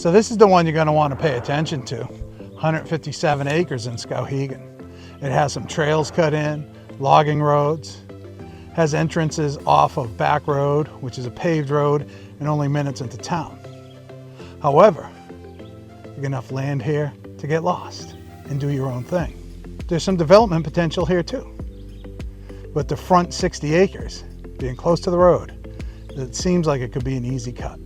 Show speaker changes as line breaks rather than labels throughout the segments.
So this is the one you're going to want to pay attention to. 157 acres in Skowhegan. It has some trails cut in, logging roads, has entrances off of Back Road, which is a paved road and only minutes into town. However, you have enough land here to get lost and do your own thing. There's some development potential here too. But the front 60 acres, being close to the road, it seems like it could be an easy cut.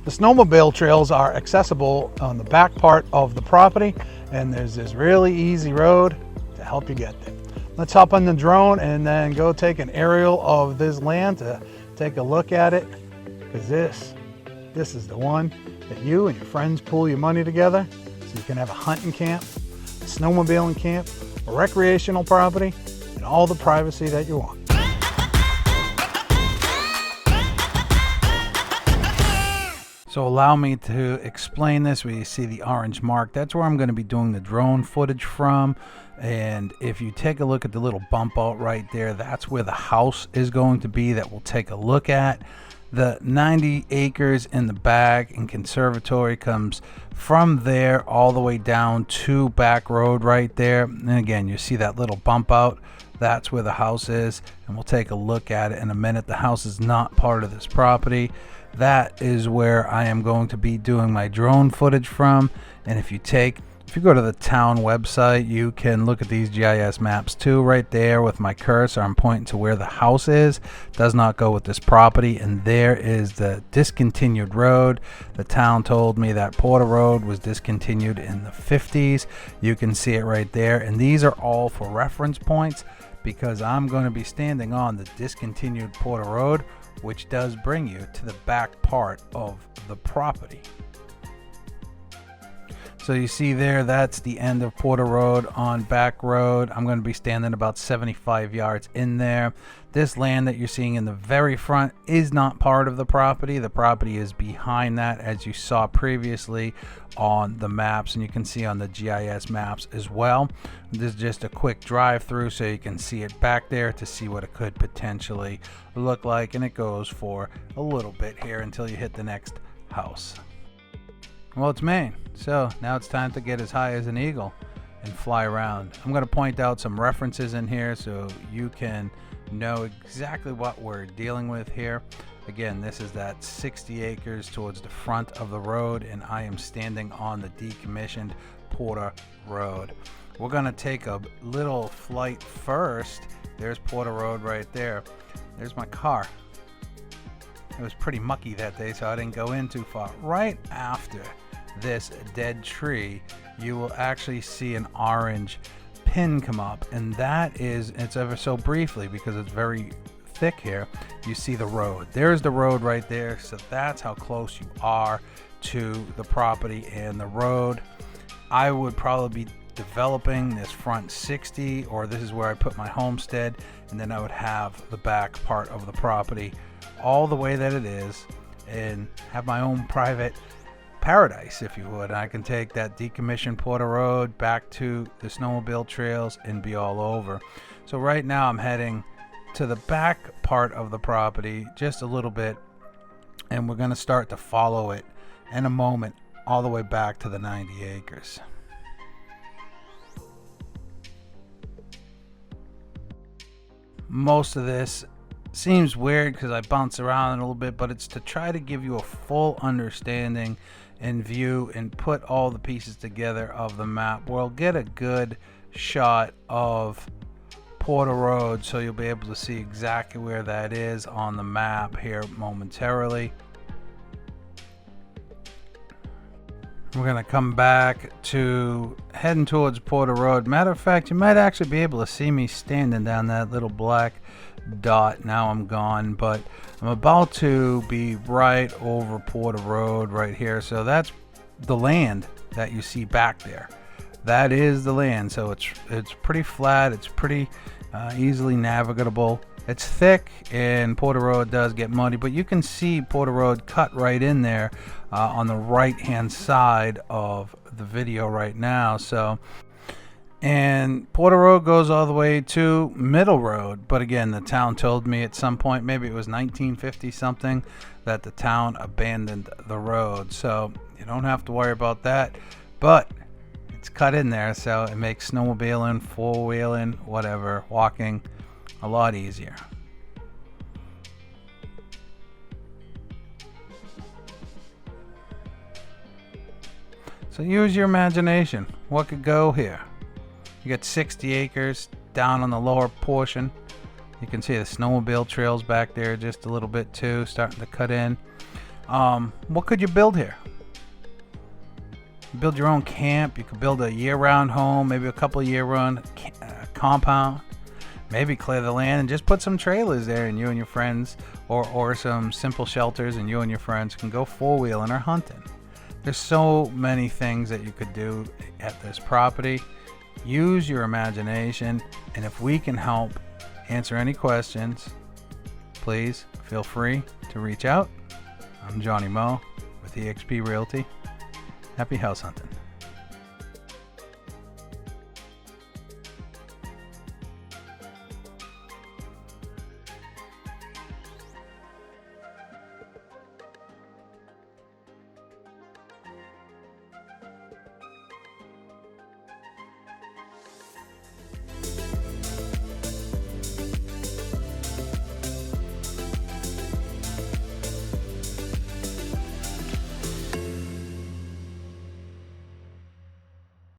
The snowmobile trails are accessible on the back part of the property, and there's this really easy road to help you get there. Let's hop on the drone and then go take an aerial of this land to take a look at it, because this is the one that you and your friends pool your money together so you can have a hunting camp, a snowmobiling camp, a recreational property, and all the privacy that you want. So allow me to explain this. Where you see the orange mark, that's where I'm going to be doing the drone footage from. And if you take a look at the little bump out right there, that's where the house is going to be that we'll take a look at. The 90 acres in the back and conservatory comes from there all the way down to Back Road right there. And again, you see that little bump out. That's where the house is, and we'll take a look at it in a minute. The house is not part of this property. That is where I am going to be doing my drone footage from. And if you go to the town website, you can look at these GIS maps too. Right there with my cursor, I'm pointing to where the house is. Does not go with this property, and there is the discontinued road. The town told me that Porter Road was discontinued in the 50s. You can see it right there, and these are all for reference points because I'm going to be standing on the discontinued Porter Road, which does bring you to the back part of the property. So you see there, that's the end of Porter Road on Back Road. I'm going to be standing about 75 yards in there. This land that you're seeing in the very front is not part of the property. The property is behind that, as you saw previously on the maps, and you can see on the GIS maps as well. This is just a quick drive through so you can see it back there to see what it could potentially look like, and it goes for a little bit here until you hit the next house. Well, it's Maine, so now it's time to get as high as an eagle and fly around. I'm going to point out some references in here so you can know exactly what we're dealing with here. Again, this is that 60 acres towards the front of the road, and I am standing on the decommissioned Porter Road. We're going to take a little flight first. There's Porter Road right there. There's my car. It was pretty mucky that day, so I didn't go in too far. Right after this dead tree, you will actually see an orange pin come up, and that is, it's ever so briefly because it's very thick here, you see the road. There's the road right there, so that's how close you are to the property and the road. I would probably be developing this front 60, or this is where I put my homestead, and then I would have the back part of the property all the way that it is and have my own private paradise, if you would. I can take that decommissioned Porter Road back to the snowmobile trails and be all over. So right now I'm heading to the back part of the property just a little bit, and we're going to start to follow it in a moment all the way back to the 90 acres. Most of this seems weird because I bounce around a little bit, but it's to try to give you a full understanding and view and put all the pieces together of the map. We'll get a good shot of Porter Road, so you'll be able to see exactly where that is on the map here momentarily. We're going to come back to heading towards Porter Road. Matter of fact, you might actually be able to see me standing down that little black dot. Now I'm gone, but I'm about to be right over Porter Road right here. So that's the land that you see back there. That is the land. So it's pretty flat. It's pretty easily navigable. It's thick, and Porter Road does get muddy, but you can see Porter Road cut right in there on the right hand side of the video right now. So, and Porter Road goes all the way to Middle Road, but again, the town told me at some point, maybe it was 1950 something, that the town abandoned the road. So You don't have to worry about that, but it's cut in there, so it makes snowmobiling, four-wheeling, whatever, walking a lot easier. So use your imagination. What could go here? You got 60 acres down on the lower portion. You can see the snowmobile trails back there just a little bit too, starting to cut in. What could you build here? Build your own camp. You could build a year-round home, maybe a couple year-round compound. Maybe clear the land and just put some trailers there, and you and your friends, or some simple shelters, and you and your friends can go four-wheeling or hunting. There's so many things that you could do at this property. Use your imagination, and if we can help answer any questions, please feel free to reach out. I'm Johnny Moe with eXp Realty. Happy house hunting.